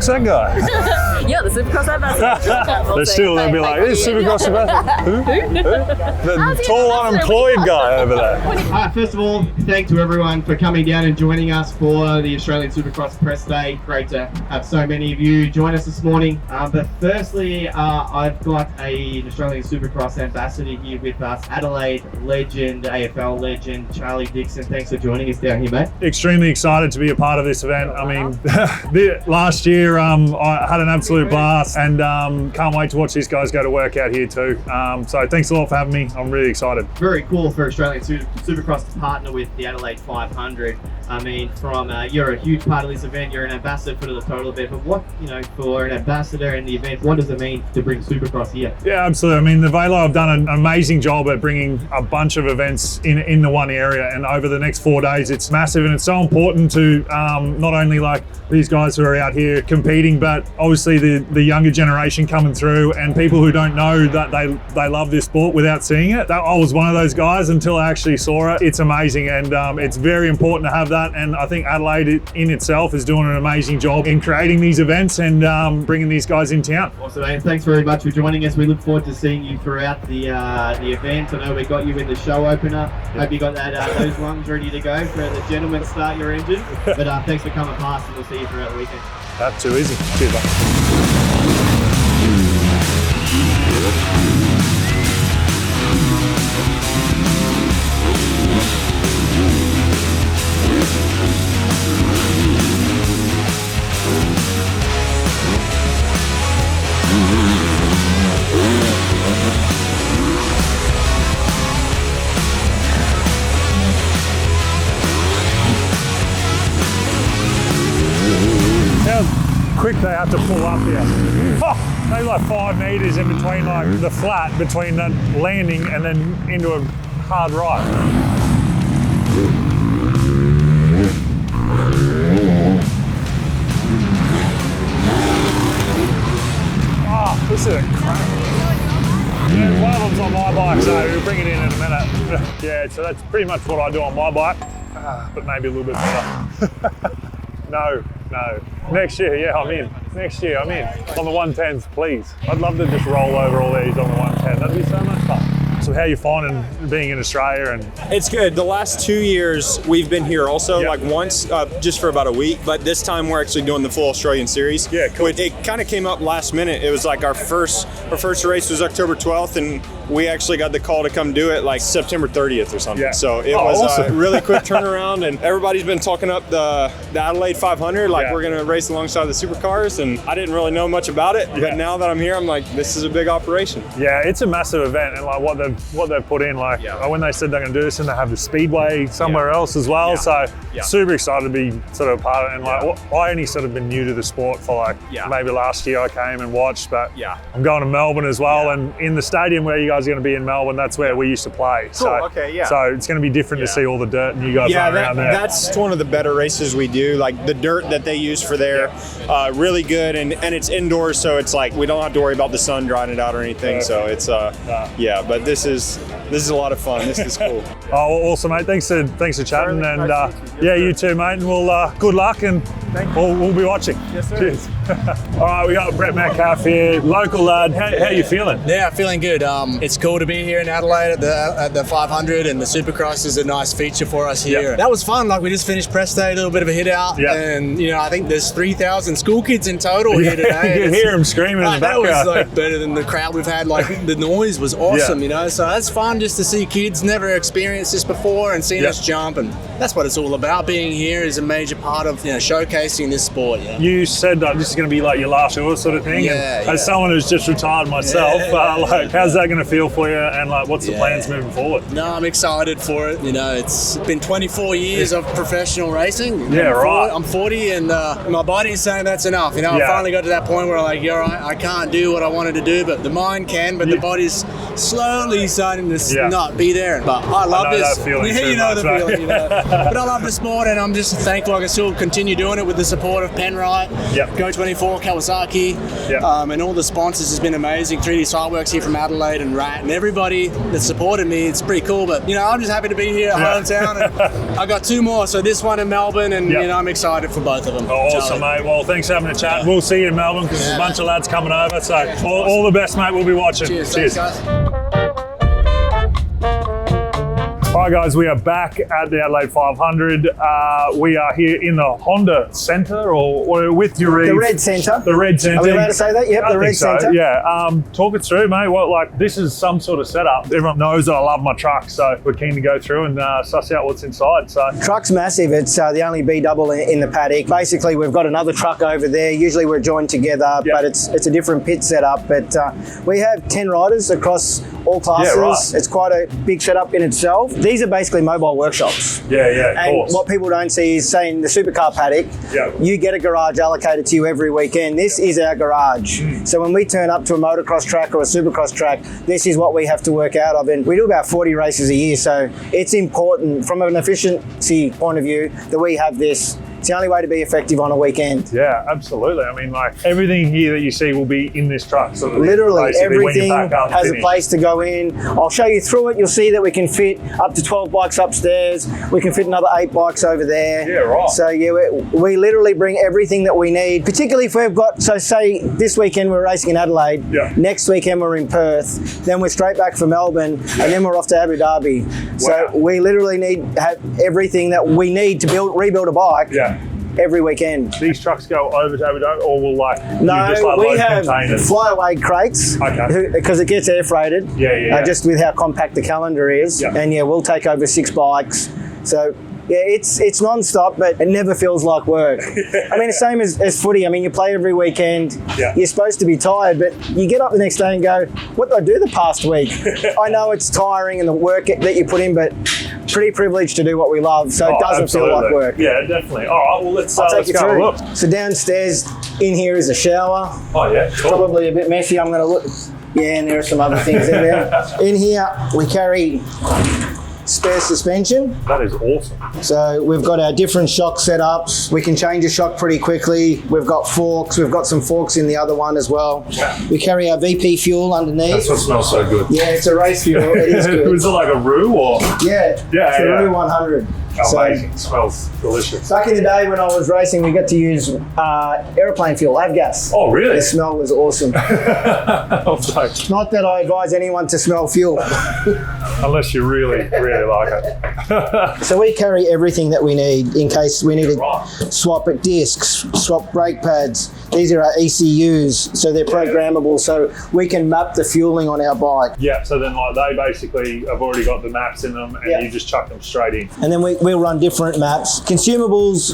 fuck's that guy? Yeah, the Supercross ambassador. They'll be like, this Supercross ambassador. Who? The tall unemployed guy over there. First of all, thanks to everyone for coming down and joining us for the Australian Supercross Press Day. Great to have so many of you join us this morning. But firstly, I've got an Australian Supercross ambassador here with us, Adelaide legend, AFL legend, Charlie Dixon. Thanks for joining us down here, mate. Extremely excited to be a part of this event. I mean, last year I had an absolute blast, and can't wait to watch these guys go to work out here too. So thanks a lot for having me. I'm really excited. Very cool for Australian Supercross to partner with the Adelaide 500. I mean, you're a huge part of this event. You're an ambassador for the total event. But what, for an ambassador in the event, what does it mean to bring Supercross here? Yeah, absolutely. I mean, the Velo have done an amazing job at bringing a bunch of events in the one area, and over the next 4 days, it's massive, and it's so important to not only like these guys who are out here competing, but obviously the younger generation coming through, and people who don't know that they love this sport without seeing it. I was one of those guys until I actually saw it. It's amazing, and it's very important to have that, and I think Adelaide in itself is doing an amazing job in creating these events and bringing these guys in town. Awesome, man. Thanks very much for joining us. We look forward to seeing you throughout the event. I know we got you in the show opener. Hope you got those lungs ready to go for the gentlemen start your engine. But thanks for coming past, and we'll see you throughout the weekend. That's too easy. Cheers, mate. Quick they have to pull up here. Oh, maybe like 5 meters in between, like the flat between that landing and then into a hard right. Oh, this is a crap. Yeah, one of them's on my bike, so we'll bring it in a minute. Yeah, so that's pretty much what I do on my bike, but maybe a little bit better. No. Next year, yeah, I'm in. Next year, I'm in. On the 110s, please. I'd love to just roll over all these on the 110. That'd be so much fun. So how are you finding being in Australia? And it's good. The last 2 years we've been here also, like once, just for about a week. But this time we're actually doing the full Australian series. Yeah, cool. It kind of came up last minute. It was like our first race was October 12th, and we actually got the call to come do it like September 30th or something. Yeah. So it was awesome. a really quick turnaround, and everybody's been talking up the Adelaide 500. Like we're gonna race alongside the supercars, and I didn't really know much about it. But now that I'm here, I'm like, this is a big operation. Yeah, it's a massive event, and like what they've put in, like when they said they're going to do this, and they have the speedway somewhere else as well. So super excited to be sort of part of it. And like I only sort of been new to the sport for like maybe last year I came and watched, but I'm going to Melbourne as well, and in the stadium where you guys are going to be in Melbourne, that's where we used to play. Cool. So so it's going to be different to see all the dirt and you guys around there. That's one of the better races we do. Like the dirt that they use for there, really good, and it's indoors, so it's like we don't have to worry about the sun drying it out or anything. So it's but this is a lot of fun. This is cool. Oh, awesome, mate. Thanks for chatting, and you too, mate. And we'll good luck, and we'll be watching. Yes, sir. Cheers. All right, we got Brett Metcalf here, local lad. How are you feeling? Yeah, feeling good. It's cool to be here in Adelaide at the 500, and the Supercross is a nice feature for us here. Yep. That was fun. Like we just finished press day, a little bit of a hit out, and I think there's 3,000 school kids in total here today. You can hear them screaming in the background. That was like better than the crowd we've had. Like the noise was awesome, So that's fun just to see kids never experienced this before and seeing us jump, and that's what it's all about. Being here is a major part of showcasing this sport. You said that this is going to be like your last tour sort of thing. As someone who's just retired myself, like how's that going to feel for you, and like what's the plans moving forward? No, I'm excited for it. It's been 24 years of professional racing. I'm 40, and my body's saying that's enough. I finally got to that point where I'm like, all right, I can't do what I wanted to do, but the mind can, but the body's slowly starting to not be there. But I love this. That feeling the feeling. But I love the sport, and I'm just thankful I can still continue doing it with the support of Penrite, Coach 24 Kawasaki, and all the sponsors has been amazing. 3D Sideworks here from Adelaide and Rat, and everybody that supported me. It's pretty cool, but I'm just happy to be here at hometown, and I got 2 more, so this one in Melbourne, and I'm excited for both of them. Awesome, mate. Well, thanks for having a chat. We'll see you in Melbourne because there's a bunch of lads coming over, so all the best, mate. We'll be watching. Cheers. Thanks, guys. Hi guys, we are back at the Adelaide 500. We are here in the Honda Centre, or with your The Red Centre. The Red Centre. Are we allowed to say that? Yep, I the Red think so. Centre. Yeah. Talk it through, mate. This is some sort of setup. Everyone knows that I love my truck, so we're keen to go through and suss out what's inside. So Truck's massive. It's the only B-double in the paddock. Basically, we've got another truck over there. Usually we're joined together, but it's a different pit setup. But we have 10 riders across all classes. Yeah, right. It's quite a big setup in itself. These are basically mobile workshops. Yeah, of And course. what people don't see is, say, in the supercar paddock, you get a garage allocated to you every weekend. This is our garage. So when we turn up to a motocross track or a supercross track, this is what we have to work out of. And we do about 40 races a year, so it's important from an efficiency point of view that we have this. It's the only way to be effective on a weekend. Yeah, absolutely. I mean, like everything here that you see will be in this truck. So Literally everything when you has a place to go in. I'll show you through it. You'll see that we can fit up to 12 bikes upstairs. We can fit another 8 bikes over there. Yeah, right. So yeah, we literally bring everything that we need, particularly if we've got, so say this weekend we're racing in Adelaide, next weekend we're in Perth, then we're straight back for Melbourne, and then we're off to Abu Dhabi. So we literally need to have everything that we need to rebuild a bike. Every weekend. These trucks go over to Abu Dhabi, or will No, we have containers? flyaway crates because it gets air freighted. Just with how compact the calendar is, and we'll take over 6 bikes. So yeah, it's non-stop, but it never feels like work. I mean, the same as footy. I mean, you play every weekend. You're supposed to be tired, but you get up the next day and go, what did I do the past week? I know it's tiring and the work that you put in, but pretty privileged to do what we love, so it doesn't feel like work. Yeah, definitely. All right, well, let's I'll take you go through. look. So downstairs in here is a shower. Oh yeah, cool. Probably a bit messy. I'm going to look. Yeah, and there are some other things in there. In here, we carry spare suspension. That is awesome. So we've got our different shock setups. We can change a shock pretty quickly. We've got forks. We've got some forks in the other one as well. We carry our VP fuel underneath. That's what smells so good. Yeah, it's a race fuel. It is good. Was it like a roux or? Yeah, it's a roux 100. Amazing. It smells delicious. Back in the day when I was racing, we got to use aeroplane fuel, avgas. Oh, really? The smell was awesome. Not that I advise anyone to smell fuel. Unless you really, really like it. So we carry everything that we need in case we need to swap discs, swap brake pads. These are our ECUs, so they're programmable, so we can map the fueling on our bike. Yeah, so then like they basically have already got the maps in them, and you just chuck them straight in. And then we'll run different maps. Consumables,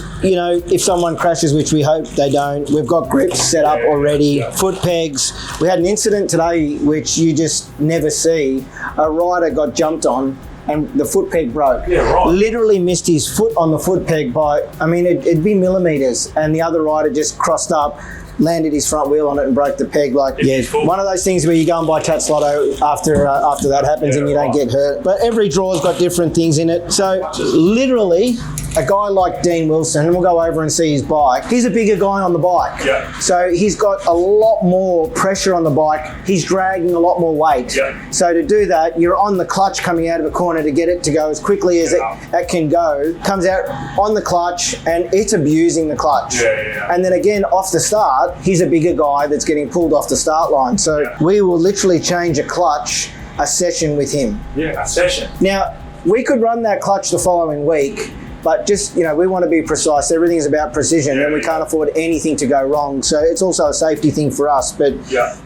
if someone crashes, which we hope they don't, we've got grips set up already, foot pegs. We had an incident today which you just never see. A rider got jumped on and the foot peg broke. Literally missed his foot on the foot peg by, it'd be millimeters, and the other rider just crossed up, landed his front wheel on it and broke the peg. One of those things where you go and buy Tats Lotto after that happens and you don't get hurt. But every drawer's got different things in it. So literally, a guy like Dean Wilson, and we'll go over and see his bike, he's a bigger guy on the bike. So he's got a lot more pressure on the bike. He's dragging a lot more weight. So to do that, you're on the clutch coming out of a corner to get it to go as quickly as it can go. Comes out on the clutch and it's abusing the clutch. And then again, off the start, he's a bigger guy that's getting pulled off the start line. So we will literally change a clutch a session with him. A session. Now, we could run that clutch the following week, but just, we want to be precise. Everything is about precision and we can't afford anything to go wrong. So it's also a safety thing for us. But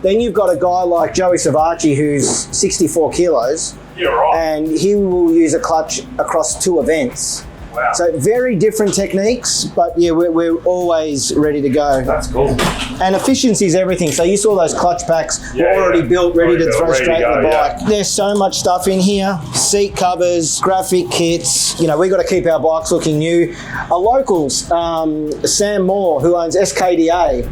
then you've got a guy like Joey Savacci who's 64 kilos and he will use a clutch across 2 events. So very different techniques, but we're always ready to go. That's cool. And efficiency is everything. So you saw those clutch packs were already built, ready to throw straight in the bike. There's so much stuff in here. Seat covers, graphic kits. We got to keep our bikes looking new. Our locals, Sam Moore, who owns SKDA.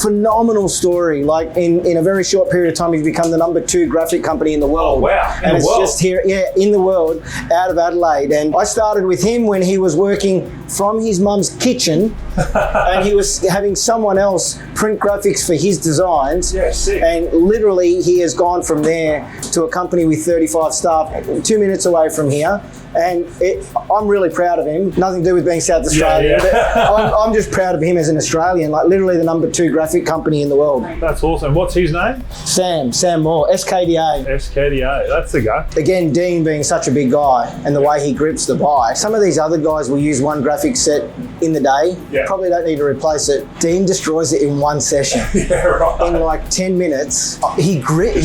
Phenomenal story. Like in a very short period of time, he's become the #2 graphic company in the world. Oh, wow. And it's just here, in the world, out of Adelaide. And I started with him him when he was working from his mum's kitchen and he was having someone else print graphics for his designs. Yeah, sick. And literally he has gone from there to a company with 35 staff 2 minutes away from here. And I'm really proud of him. Nothing to do with being South Australian. Yeah. But I'm just proud of him as an Australian, like literally the number 2 graphic company in the world. That's awesome. What's his name? Sam Moore, SKDA. SKDA, that's the guy. Again, Dean being such a big guy and the way he grips the bike. Some of these other guys will use one graphic set in the day. Yeah. Probably don't need to replace it. Dean destroys it in one session. Yeah, right. In like 10 minutes. He's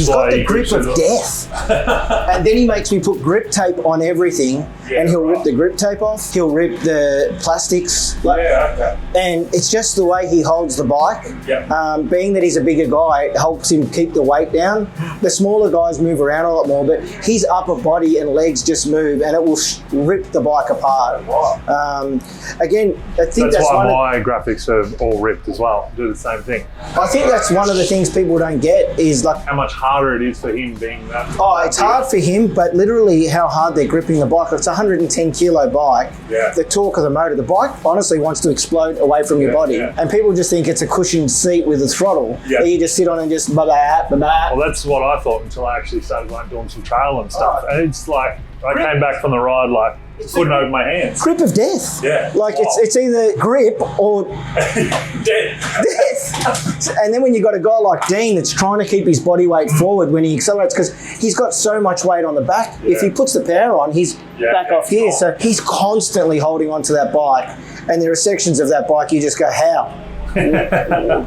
got the grip of death. And then he makes me put grip tape on everything. Yeah, and he'll rip the grip tape off. He'll rip the plastics. Okay. And it's just the way he holds the bike. Yeah. Being that he's a bigger guy, it helps him keep the weight down. The smaller guys move around a lot more, but his upper body and legs just move and it will rip the bike apart. Wow. Again, I think that's why my graphics are all ripped as well. Do the same thing. I think that's one of the things people don't get is like how much harder it is for him being that. Oh, it's hard for him, but literally how hard they're gripping the bike. It's a 110 kilo bike. Yeah. The torque of the motor. The bike honestly wants to explode away from your body. Yeah. And people just think it's a cushioned seat with a throttle that you just sit on and just ba-ba. Well, that's what I thought until I actually started like doing some trail and stuff. And it's like, I came back from the ride like, couldn't open my hands. Grip of death. Yeah. Like it's either grip or death. And then when you've got a guy like Dean that's trying to keep his body weight forward when he accelerates, because he's got so much weight on the back. Yeah. If he puts the power on, he's back off here. So he's constantly holding onto that bike. And there are sections of that bike you just go, how? But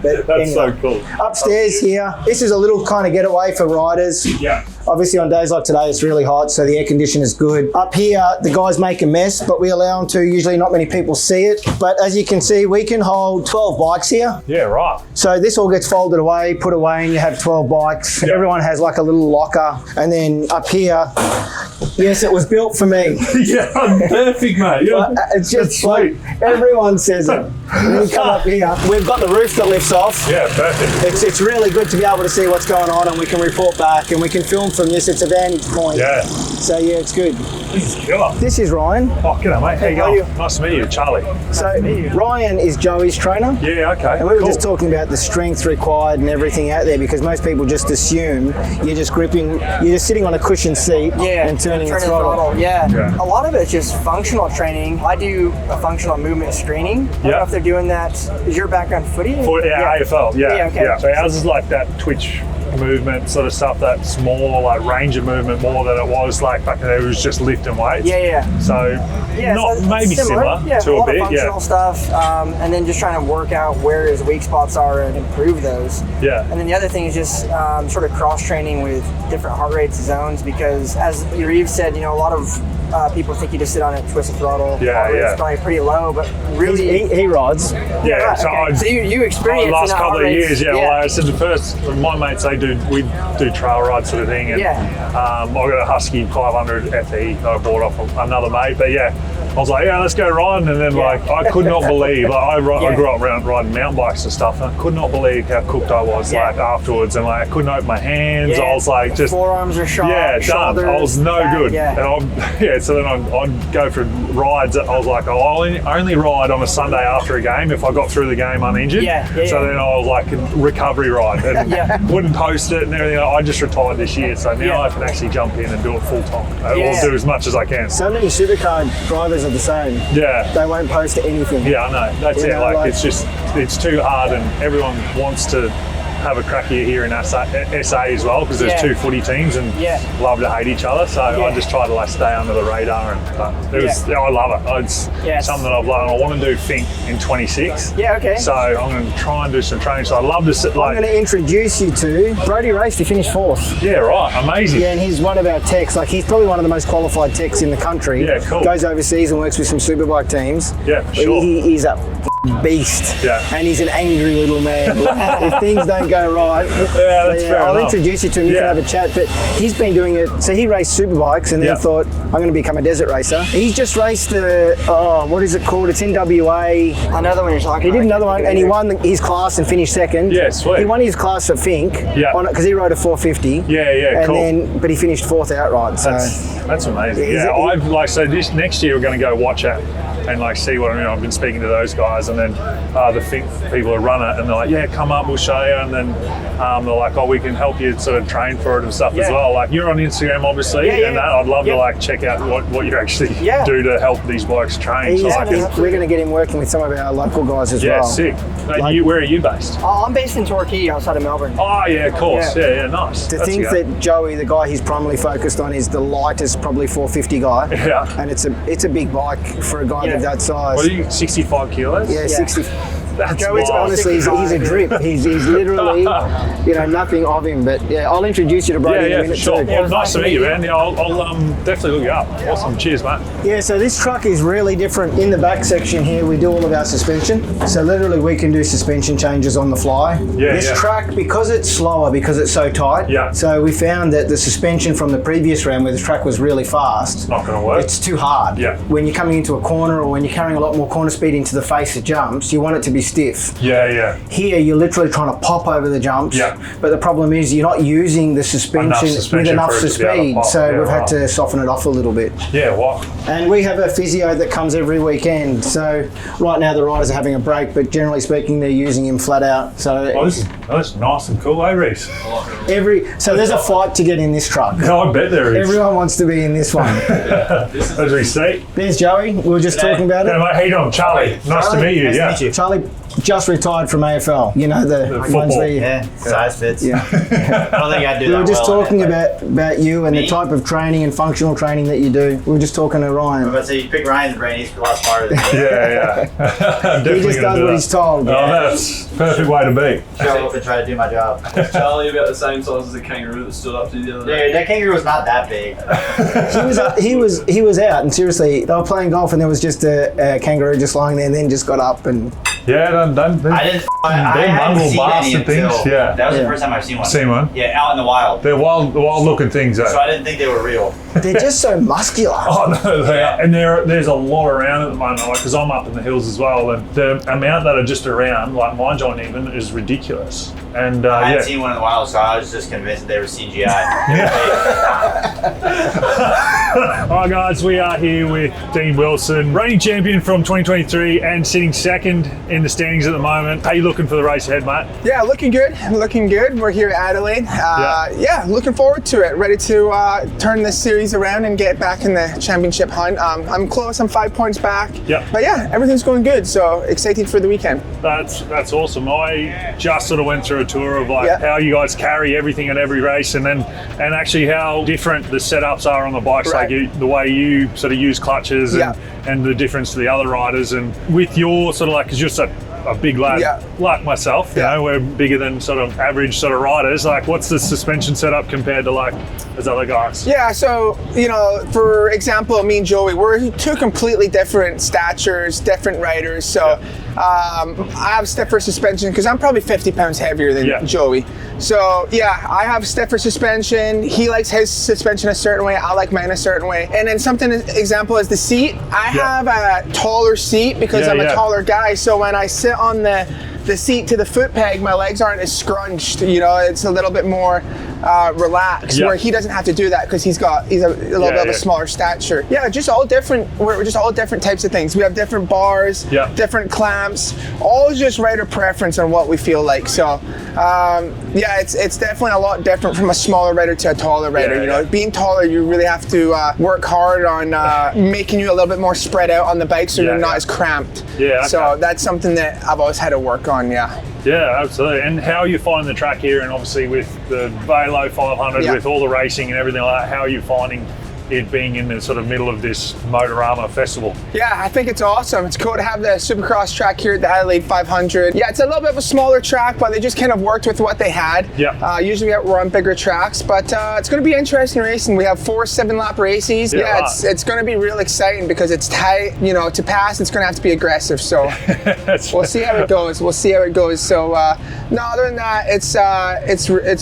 that's anyway, so cool. Upstairs here, this is a little kind of getaway for riders. Yeah. Obviously on days like today it's really hot, so the air condition is good. Up here the guys make a mess, but we allow them to. Usually not many people see it, but as you can see we can hold 12 bikes here. Yeah, right. So this all gets folded away, put away, and you have 12 bikes. Yeah. Everyone has like a little locker. And then up here, yes, it was built for me. Yeah, perfect, mate. Yeah. It's just like everyone says it. And then you come up here, we've got the roof that lifts off. Yeah, perfect. It's really good to be able to see what's going on, and we can report back and we can film from this. It's a vantage point. Yeah. So yeah, it's good. This is killer. This is Ryan. Oh, g'day, mate. How you going? Nice to meet you, Charlie. So Ryan is Joey's trainer. Yeah, okay. And we were just talking about the strength required and everything out there, because most people just assume you're just gripping, you're just sitting on a cushion seat and turning the throttle. Yeah. A lot of it's just functional training. I do a functional movement screening. I don't know if they're doing that. Is your background footy? AFL, yeah. Okay. Yeah. So ours is like that twitch movement sort of stuff, that's more like range of movement more than it was like back then. It was just lifting weights. So maybe similar to a bit. Functional stuff, and then just trying to work out where his weak spots are and improve those. Yeah. And then the other thing is just sort of cross training with different heart rate zones, because as Yves said, a lot of people think you just sit on it, twist the throttle. It's probably pretty low, but really he rides. Yeah. Right, so you experience the last couple of years. Yeah. Well, I said the first, my mates, we do trail ride sort of thing, and I got a Husky 500 FE that I bought off another mate. But I was like, let's go riding, and then I could not believe. I grew up around riding mountain bikes and stuff, and I could not believe how cooked I was afterwards, and I couldn't open my hands. I was like, just forearms are sharp. Yeah, shoulders, done. I was no good. Yeah. So then I'd go for rides. I was like, I'll only ride on a Sunday after a game if I got through the game uninjured. So then I was like, recovery ride, and wouldn't post it and everything. I just retired this year, so now I can actually jump in and do it full time. I'll do as much as I can. So many supercar drivers are the same. Yeah. They won't post anything. Yeah, I know. That's it. It's too hard, and everyone wants to have a crack here in SA as well, because there's two footy teams and love to hate each other. So I just try to stay under the radar, and I love it. It's something that I've loved. I want to do Fink in 26. Yeah, okay. So I'm going to try and do some training. So I'd love to sit I'm going to introduce you to Brody Raced. He finished 4th. Yeah, right. Amazing. Yeah, and he's one of our techs. He's probably one of the most qualified techs in the country. Yeah, cool. Goes overseas and works with some superbike teams. Yeah, for sure. He's a beast. Yeah. And he's an angry little man. If things don't go right, that's fair I'll enough. introduce you to him. You can have a chat. But he's been doing it. So he raced superbikes and then thought, I'm going to become a desert racer. He's just raced the, what is it called? It's in WA. I know the one you're talking He about. did another one and he won his class and finished second. Yeah, sweet. He won his class at Fink because he rode a 450. Yeah, and but he finished fourth outright. So that's amazing. Yeah, so this next year we're going to go watch it and like see what I mean. I've been speaking to those guys, and then the Fink people who run it, and they're like, yeah, come up, we'll show you, and then they're like, oh, we can help you sort of train for it and stuff as well. Like you're on Instagram, obviously, and that I'd love to like check out what you actually do to help these blokes train. We're going to get him working with some of our local guys as well. Yeah, sick. Where are you based? I'm based in Torquay, outside of Melbourne. Oh yeah, of course. Yeah, nice. To think that Joey, the guy he's primarily focused on, is the lightest, probably 450 guy. Yeah. And it's a big bike for a guy of that size. What are you, 65 kilos? Yeah, 60. That's Joey's honestly, he's a drip. He's literally, nothing of him. But yeah, I'll introduce you to Brady in a minute sure. too. Well, nice to meet you, man. Yeah, I'll definitely look you up. Awesome. Cheers, mate. Yeah, so this truck is really different. In the back section here, we do all of our suspension. So literally, we can do suspension changes on the fly. This track, because it's slower, because it's so tight. So we found that the suspension from the previous round, where the track was really fast, not going to work. It's too hard. When you're coming into a corner, or when you're carrying a lot more corner speed into the face of jumps, you want it to be stiff. Here, you're literally trying to pop over the jumps. But the problem is you're not using the suspension with enough speed. So we've had to soften it off a little bit. And we have a physio that comes every weekend. So right now the riders are having a break, but generally speaking, they're using him flat out. So that's nice and cool, eh, Reece? So there's a fight to get in this truck. No, I bet there is. Everyone wants to be in this one. As we see. There's Joey. We were just talking about it. Mate, how you doing? Charlie. Nice to meet you. Nice to meet you. Charlie just retired from AFL. You know, the ones where size fits. Yeah. I don't think I'd do that. We were just talking about you and the type of training and functional training that you do. We were just talking to Ryan. I'm about to say, you pick Ryan's brain, he's a lot smarter than me. He just does what he's told. Oh, that's the perfect way to be. Show up and try to do my job. Charlie about the same size as a kangaroo that stood up to you the other day. Dude, that kangaroo was not that big. he was out, and seriously, they were playing golf, and there was just a kangaroo just lying there, and then just got up and. I haven't seen any until that was the first time I've seen one. Seen one? Yeah, out in the wild. They're wild looking things, though. So I didn't think they were real. They're just so muscular. Oh no, they are. And there's a lot around at the moment, like because I'm up in the hills as well, and the amount that are just around, like my joint even, is ridiculous. And I hadn't seen one in the wild, so I was just convinced that they were CGI. All right, guys, we are here with Dean Wilson, reigning champion from 2023 and sitting second in the standings at the moment. How are you looking for the race ahead, mate? Yeah, looking good. We're here at Adelaide. Looking forward to it. Ready to turn this series around and get back in the championship hunt. I'm close. I'm 5 points back. But yeah, everything's going good. So excited for the weekend. That's awesome. I just sort of went through a tour of like how you guys carry everything at every race, and actually how different the setups are on the bikes. Like the way you sort of use clutches and the difference to the other riders, and with your sort of like, because you're such a big lad like myself, you know, we're bigger than sort of average sort of riders. Like, what's the suspension setup compared to like as other guys? Yeah, so for example, me and Joey, we're two completely different statures, different riders. So I have stiffer suspension because I'm probably 50 pounds heavier than Joey. So I have stiffer suspension. He likes his suspension a certain way. I like mine a certain way. And then something example is the seat. I have a taller seat because I'm a taller guy. So when I sit on the seat to the foot peg, my legs aren't as scrunched. It's a little bit more relaxed, where he doesn't have to do that because he's a little bit of a smaller stature. Just all different. We're just all different types of things. We have different bars, different clamps, all just rider preference on what we feel like. So it's definitely a lot different from a smaller rider to a taller rider. Being taller, you really have to work hard on making you a little bit more spread out on the bike, so you're not as cramped. So that's something that I've always had to work on. Yeah, absolutely. And how are you finding the track here, and obviously with the Velo 500, with all the racing and everything like that, how are you finding it being in the sort of middle of this Motorama festival? Yeah, I think it's awesome. It's cool to have the Supercross track here at the Adelaide 500. Yeah, it's a little bit of a smaller track, but they just kind of worked with what they had. Yeah. Usually we're on bigger tracks, but it's going to be interesting racing. We have 4 7-lap races. Yeah, it's going to be real exciting because it's tight. You know, to pass, it's going to have to be aggressive. So we'll see how it goes. So no, other than that, it's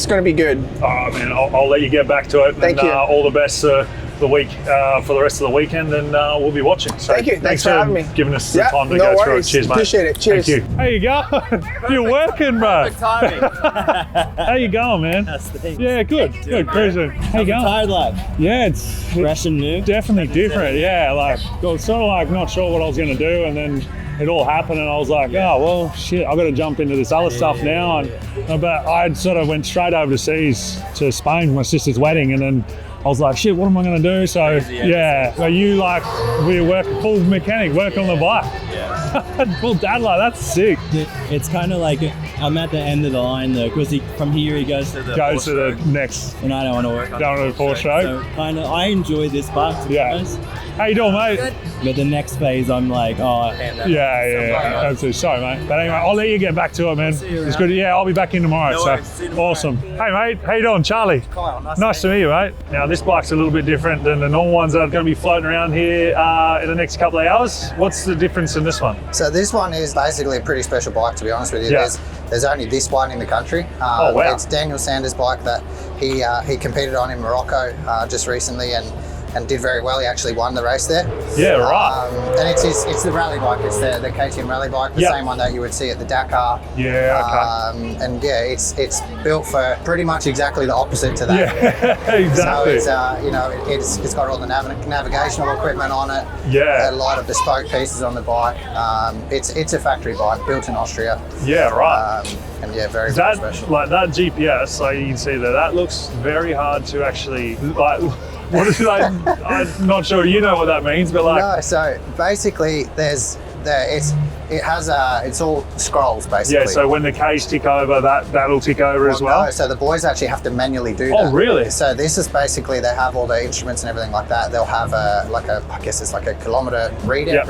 going to be good. All right, man. I'll let you get back to it. Thank you. All the best the week for the rest of the weekend, and we'll be watching. So thank you. Thanks for having me. Giving us the time to go through it. Cheers, mate. Appreciate it. Cheers. Thank you. How you going? You're working, bro. Good timing. How you going, man? Yeah, good. Good. Cruising. How you going? Tired lap. Yeah, it's fresh and new. Definitely different. Yeah, like I was sort of like not sure what I was going to do, and then it all happened, and I was like, oh well, shit, I've got to jump into this other stuff now. And but I sort of went straight overseas to Spain for my sister's wedding, and then I was like, shit, what am I going to do? So yeah, so you like we work full mechanic, work on the bike. Yeah. Full dad like that's sick. It's kind of like I'm at the end of the line though, because from here he goes to the next, and I don't want to work on the Porsche. So kind of I enjoy this bike to be honest. How you doing, mate? Good. But the next phase, I'm like, oh, yeah. Absolutely. Sorry, mate. But anyway, I'll let you get back to it, man. It's good. Yeah, I'll be back in tomorrow. Awesome. Hey, mate. How you doing, Charlie? Kyle, nice to meet you, mate. Now, this bike's a little bit different than the normal ones that are going to be floating around here in the next couple of hours. What's the difference in this one? So this one is basically a pretty special bike, to be honest with you. Yeah. There's only this one in the country. Oh, wow. It's Daniel Sanders' bike that he competed on in Morocco just recently and did very well. He actually won the race there. Yeah, right. And it's the rally bike. It's the KTM rally bike, the same one that you would see at the Dakar. Yeah, okay. And yeah, it's built for pretty much exactly the opposite to that. Yeah, exactly. So it's got all the navigational equipment on it. Yeah. A lot of bespoke pieces on the bike. It's a factory bike built in Austria. Yeah, right. And yeah, very special. Like that GPS, so you can see that looks very hard to actually like. What is it? I'm not sure you know what that means, but like. No, so basically it's all scrolls basically. Yeah, so when the K's tick over, that'll tick over as well? No, so the boys actually have to manually do that. Oh, really? So this is basically, they have all the instruments and everything like that. They'll have I guess it's like a kilometre readout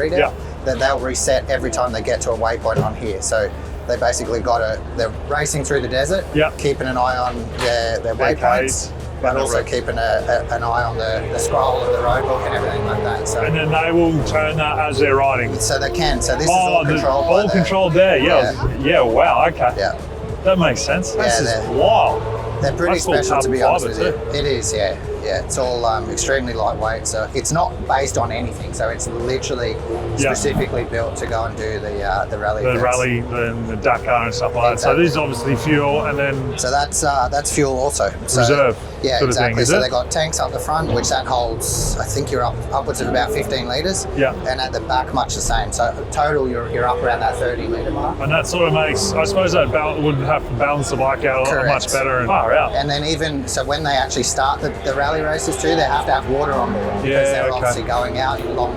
that they'll reset every time they get to a waypoint on here. So they basically they're racing through the desert, keeping an eye on their waypoints. But also keeping an eye on the scroll and the roadbook and everything like that. So, and then they will turn that as they're riding. So they can. So this is all controlled. All controlled there. Yeah. Wow. Okay. Yeah. That makes sense. This is wild. They're pretty special, to be honest with you. It is. Yeah. It's all extremely lightweight. So it's not based on anything. So it's literally specifically built to go and do the rally. The rally, the Dakar and stuff like that. So this is obviously fuel, and then. So that's fuel also. So, reserve. Yeah, exactly. So they got tanks up the front, which that holds, I think you're upwards of about 15 litres. Yeah. And at the back, much the same. So total, you're up around that 30 litre mark. And that sort of makes, I suppose that would have to balance the bike out much better. And then even, so when they actually start the rally races too, they have to have water on board because they're obviously going out long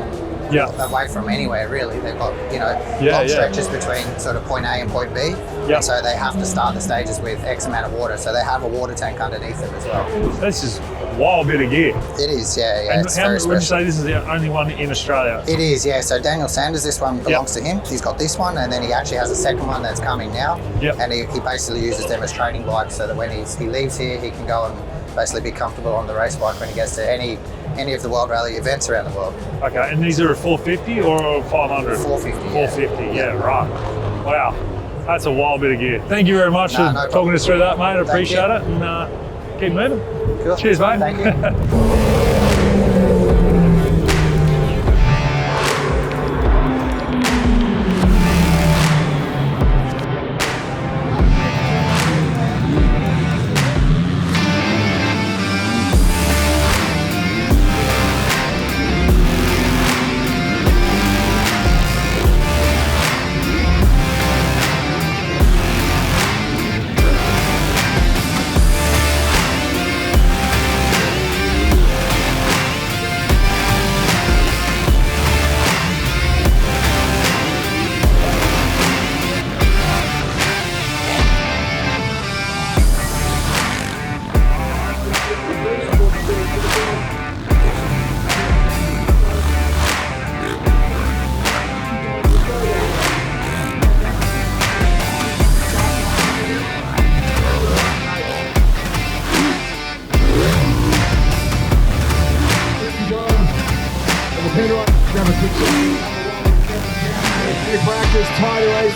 away from anywhere really. They've got long stretches between sort of point A and point B. And so they have to start the stages with X amount of water. So they have a water tank underneath them as well. This is a wild bit of gear. It is, yeah. And would you say this is the only one in Australia? It is, yeah. So Daniel Sanders, this one belongs to him. He's got this one, and then he actually has a second one that's coming now. And he basically uses them as training bikes so that when he leaves here, he can go and basically be comfortable on the race bike when he gets to any of the World Rally events around the world. Okay, and these are a 450 or a 500? 450. 450, yeah, right. Wow, that's a wild bit of gear. Thank you very much for talking us through that, mate. I appreciate it, and keep moving. Cool. Cheers, mate. Thank you.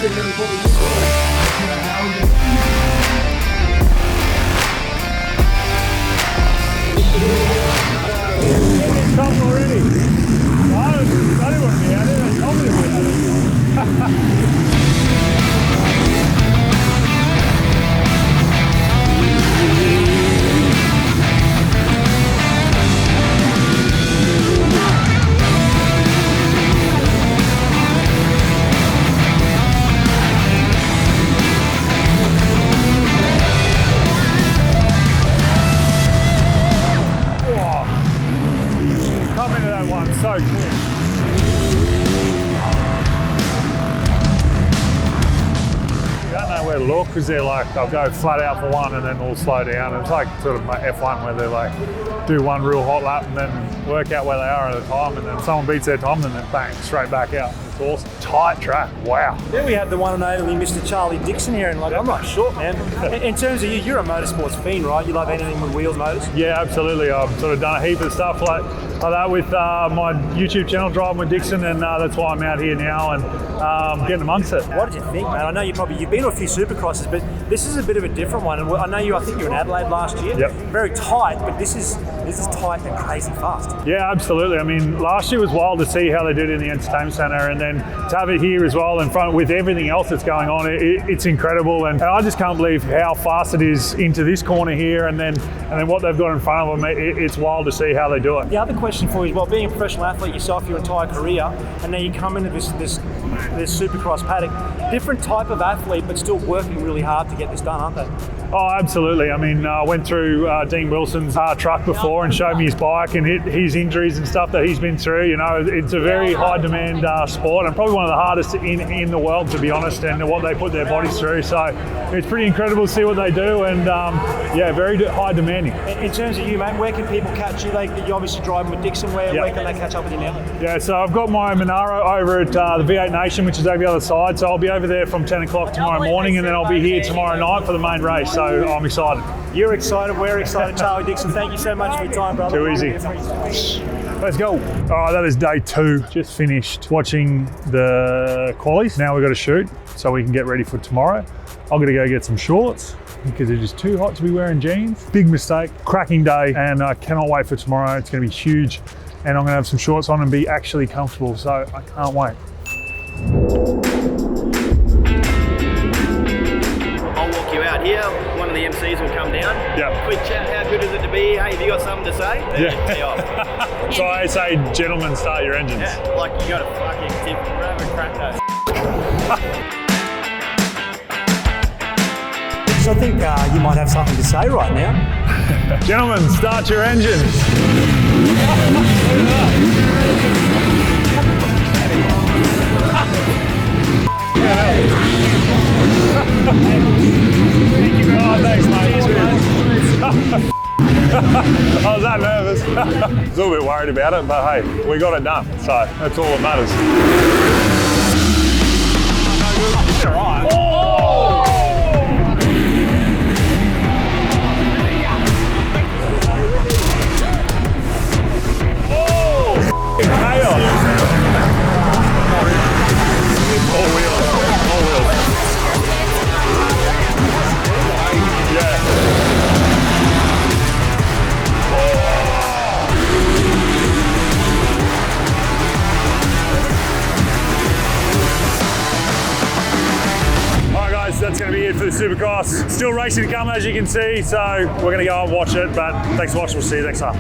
Come already. I didn't want to be out there. They told me to be out there. Come into that one, so cool. You don't know where to look because they're like, they'll go flat out for one and then we'll slow down. It's like sort of F1 where they like do one real hot lap and then work out where they are at a time, and then someone beats their time and then bang, straight back out. It's awesome. Tight track, wow. Then we have the one and only Mr. Charlie Dixon here, and like, I'm not sure, man. In terms of you, you're a motorsports fiend, right? You love anything with wheels, motors? Yeah, absolutely. I've sort of done a heap of stuff like that with my YouTube channel, Driving with Dixon, and that's why I'm out here now and getting amongst it. What did you think, man? I know you've been to a few Supercrosses, but this is a bit of a different one. And I know I think you were in Adelaide last year. Yep. Very tight, but this is tight and crazy fast. Yeah, absolutely. I mean, last year was wild to see how they did it in the entertainment centre, and then to have it here as well in front with everything else that's going on, it's incredible. And I just can't believe how fast it is into this corner here, and then what they've got in front of them. It's wild to see how they do it. The other question for you is, well, being a professional athlete yourself your entire career, and now you come into this Supercross paddock, different type of athlete, but still working really hard to get this done, aren't they? Oh, absolutely. I mean, I went through Dean Wilson's truck before and showed me his bike and his injuries and stuff that he's been through. You know, it's a very high demand sport and probably one of the hardest in the world, to be honest, and what they put their bodies through. So it's pretty incredible to see what they do, and yeah, very high demanding. In terms of you, mate, where can people catch you? You're obviously driving with Dixon. Where can they catch up with you now? Yeah, so I've got my Monaro over at the V8 Nation, which is over the other side. So I'll be over there from 10 o'clock tomorrow morning, and then I'll be here tomorrow night for the main race. So I'm excited. You're excited, we're excited. Charlie Dixon, thank you so much for your time, brother. Too easy. Let's go. All right, that is day 2. Just finished watching the qualies. Now we've got to shoot so we can get ready for tomorrow. I'm going to go get some shorts because they're just too hot to be wearing jeans. Big mistake, cracking day, and I cannot wait for tomorrow. It's going to be huge, and I'm going to have some shorts on and be actually comfortable, so I can't wait. I'll walk you out here. One of the MCs will come down. Yeah. Quick chat. How good is it to be here? Hey, have you got something to say? Yeah. So I say, gentlemen, start your engines. Yeah. Like you got a fucking tip. Have a crack though. So I think you might have something to say right now. Gentlemen, start your engines. Thanks, mate. I was that nervous. I was a little bit worried about it, but hey, we got it done, so that's all that matters. All right. Oh! Oh! Chaos! All wheels. Yeah. That's going to be it for the Supercross. Still racing to come, as you can see, so we're going to go and watch it, but thanks for watching. We'll see you next time.